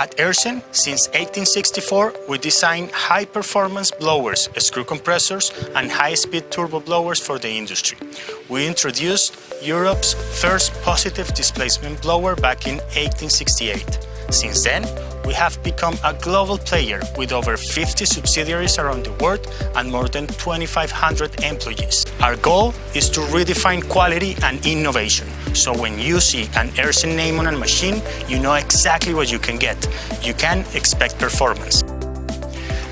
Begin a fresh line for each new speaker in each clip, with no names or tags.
At AERZEN, since 1864, we design high-performance blowers, screw compressors, and high-speed turbo blowers for the industry. We introduced Europe's first positive displacement blower back in 1868. Since then, we have become a global player with over 50 subsidiaries around the world and more than 2,500 employees. Our goal is to redefine quality and innovation, so when you see an AERZEN name on a machine, you know exactly what you can get. You can expect performance.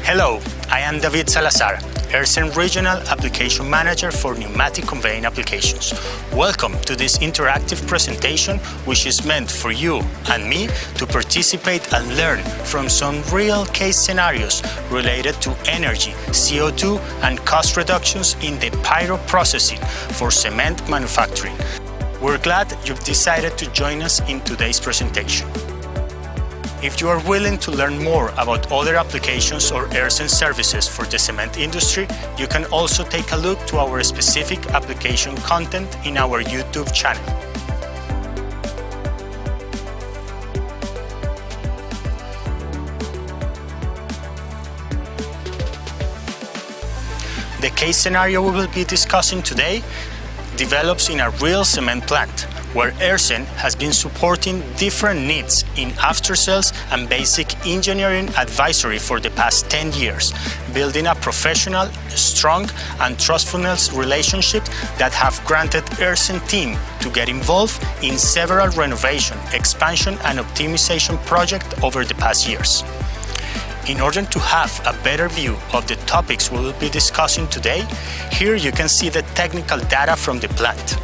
Hello, I am David Salazar, AERZEN Regional Application Manager for Pneumatic Conveying Applications. Welcome to this interactive presentation, which is meant for you and me to participate and learn from some real case scenarios related to energy, CO2, and cost reductions in the pyro processing for cement manufacturing. We're glad you've decided to join us in today's presentation. If you are willing to learn more about other applications or AERZEN services for the cement industry, you can also take a look to our specific application content in our YouTube channel. The case scenario we will be discussing today develops in a real cement plant, where AERZEN has been supporting different needs in after-sales and basic engineering advisory for the past 10 years, building a professional, strong, and trustfulness relationship that have granted AERZEN team to get involved in several renovation, expansion, and optimization projects over the past years. In order to have a better view of the topics we will be discussing today, here you can see the technical data from the plant.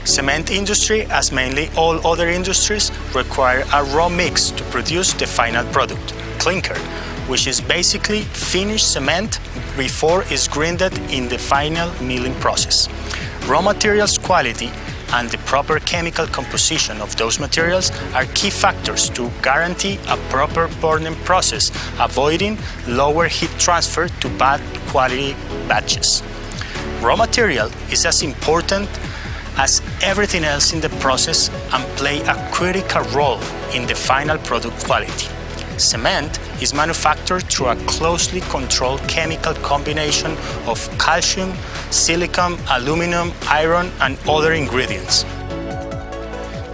Cement industry, as mainly all other industries, require a raw mix to produce the final product, clinker, which is basically finished cement before it's grinded in the final milling process. Raw materials quality and the proper chemical composition of those materials are key factors to guarantee a proper burning process, avoiding lower heat transfer to bad quality batches. Raw material is as important as everything else in the process and play a critical role in the final product quality. Cement is manufactured through a closely controlled chemical combination of calcium, silicon, aluminum, iron, and other ingredients.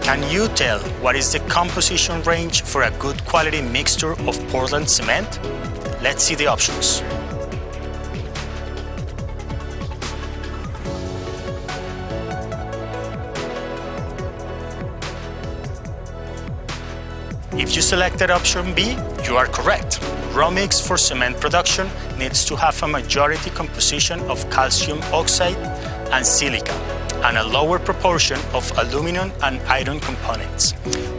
Can you tell what is the composition range for a good quality mixture of Portland cement? Let's see the options. If you selected option B, you are correct. Raw mix for cement production needs to have a majority composition of calcium oxide and silica, and a lower proportion of aluminum and iron components.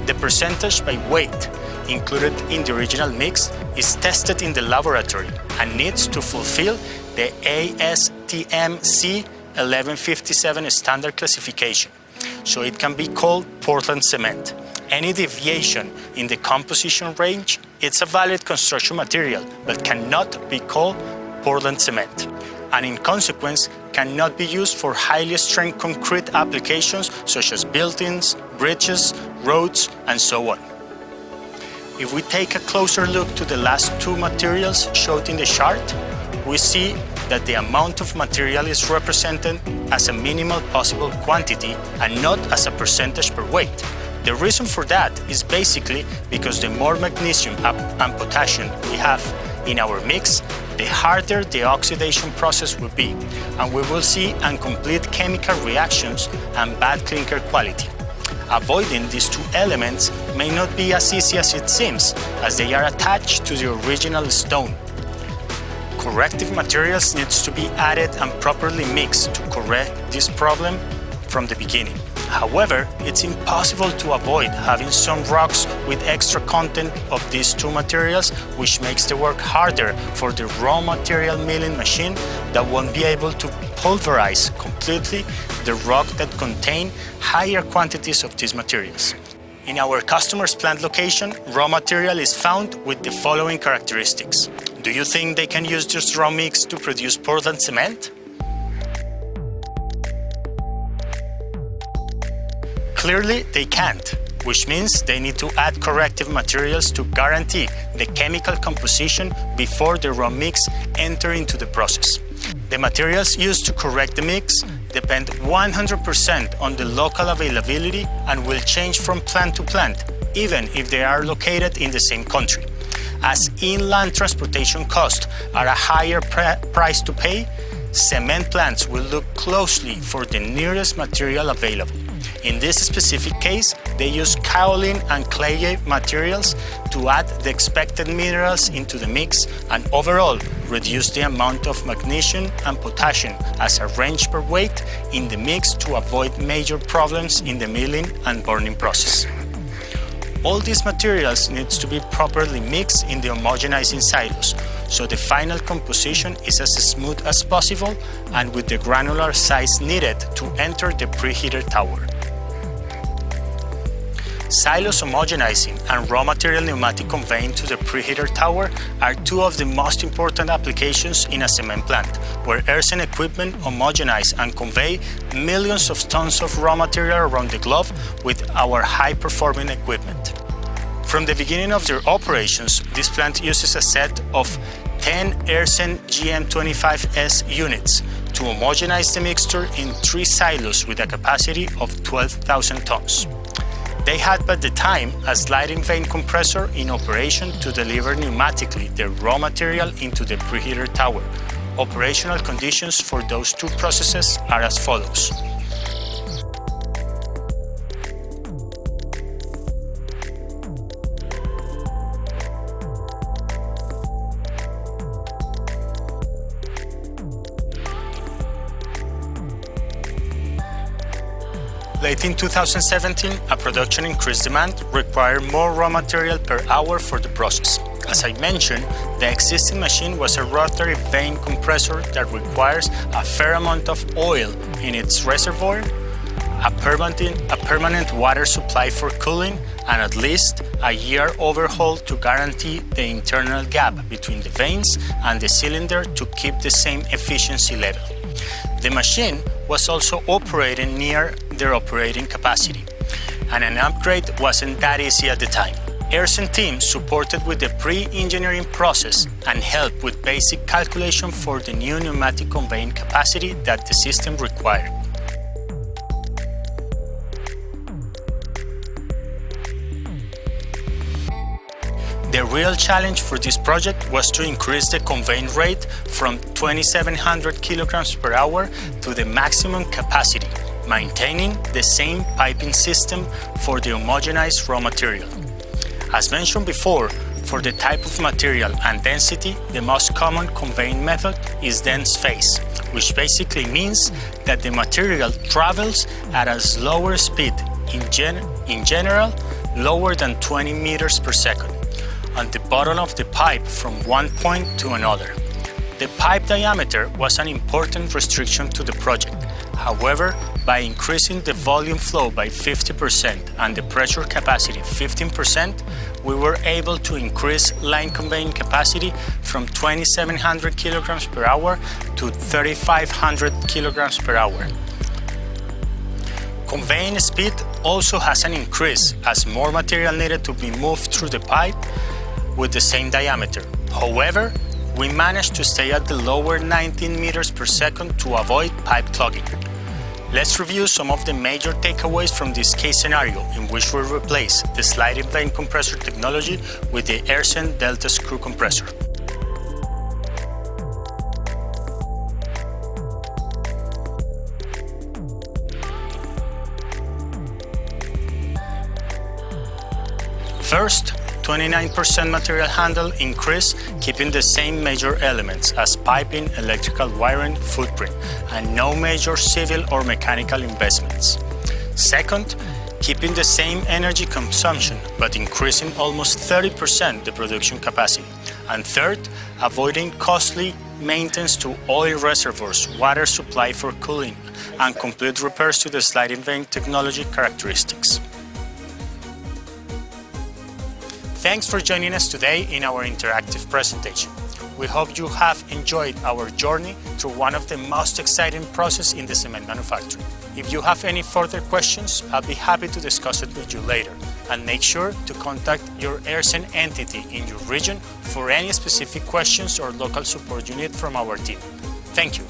The percentage by weight included in the original mix is tested in the laboratory and needs to fulfill the ASTM C1157 standard classification, so it can be called Portland cement. Any deviation in the composition range, it's a valid construction material, but cannot be called Portland cement, and in consequence cannot be used for highly strength concrete applications such as buildings, bridges, roads, and so on. If we take a closer look to the last two materials showed in the chart, we see that the amount of material is represented as a minimal possible quantity and not as a percentage per weight. The reason for that is basically because the more magnesium and potassium we have in our mix, the harder the oxidation process will be, and we will see incomplete chemical reactions and bad clinker quality. Avoiding these two elements may not be as easy as it seems, as they are attached to the original stone. Corrective materials needs to be added and properly mixed to correct this problem from the beginning. However, it's impossible to avoid having some rocks with extra content of these two materials, which makes the work harder for the raw material milling machine that won't be able to pulverize completely the rock that contain higher quantities of these materials. In our customer's plant location, raw material is found with the following characteristics. Do you think they can use this raw mix to produce Portland cement? Clearly, they can't, which means they need to add corrective materials to guarantee the chemical composition before the raw mix enter into the process. The materials used to correct the mix depend 100% on the local availability and will change from plant to plant, even if they are located in the same country. As inland transportation costs are a higher price to pay, cement plants will look closely for the nearest material available. In this specific case, they use kaolin and clay materials to add the expected minerals into the mix and overall reduce the amount of magnesium and potassium as a range per weight in the mix to avoid major problems in the milling and burning process. All these materials needs to be properly mixed in the homogenizing silos, so the final composition is as smooth as possible and with the granular size needed to enter the preheater tower. Silos homogenizing and raw material pneumatic conveying to the preheater tower are two of the most important applications in a cement plant, where AERZEN equipment homogenize and convey millions of tons of raw material around the globe with our high-performing equipment. From the beginning of their operations, this plant uses a set of 10 AERZEN GM25S units to homogenize the mixture in 3 silos with a capacity of 12,000 tons. They had by the time a sliding vane compressor in operation to deliver pneumatically the raw material into the preheater tower. Operational conditions for those two processes are as follows. Late in 2017, a production increased demand required more raw material per hour for the process. As I mentioned, the existing machine was a rotary vane compressor that requires a fair amount of oil in its reservoir, a permanent water supply for cooling, and at least a year overhaul to guarantee the internal gap between the vanes and the cylinder to keep the same efficiency level. The machine was also operating near their operating capacity, and an upgrade wasn't that easy at the time. AERZEN team supported with the pre-engineering process and helped with basic calculation for the new pneumatic conveying capacity that the system required. The real challenge for this project was to increase the conveying rate from 2,700 kilograms per hour to the maximum capacity, maintaining the same piping system for the homogenized raw material. As mentioned before, for the type of material and density, the most common conveying method is dense phase, which basically means that the material travels at a slower speed, in general, lower than 20 meters per second, on the bottom of the pipe from one point to another. The pipe diameter was an important restriction to the project. However, by increasing the volume flow by 50% and the pressure capacity 15%, we were able to increase line conveying capacity from 2,700 kilograms per hour to 3,500 kilograms per hour. Conveying speed also has an increase as more material needed to be moved through the pipe with the same diameter. However, we managed to stay at the lower 19 meters per second to avoid pipe clogging. Let's review some of the major takeaways from this case scenario in which we replace the sliding vane compressor technology with the AERZEN Delta screw compressor. First, 29% material handle increase, keeping the same major elements as piping, electrical wiring, footprint, and no major civil or mechanical investments. Second, keeping the same energy consumption but increasing almost 30% the production capacity. And third, avoiding costly maintenance to oil reservoirs, water supply for cooling, and complete repairs to the sliding vane technology characteristics. Thanks for joining us today in our interactive presentation. We hope you have enjoyed our journey through one of the most exciting processes in the cement manufacturing. If you have any further questions, I'll be happy to discuss it with you later. And make sure to contact your AERZEN entity in your region for any specific questions or local support you need from our team. Thank you.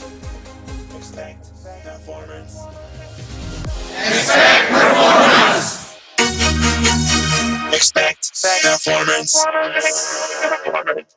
Expect performance.
Expect performance.
Expect performance.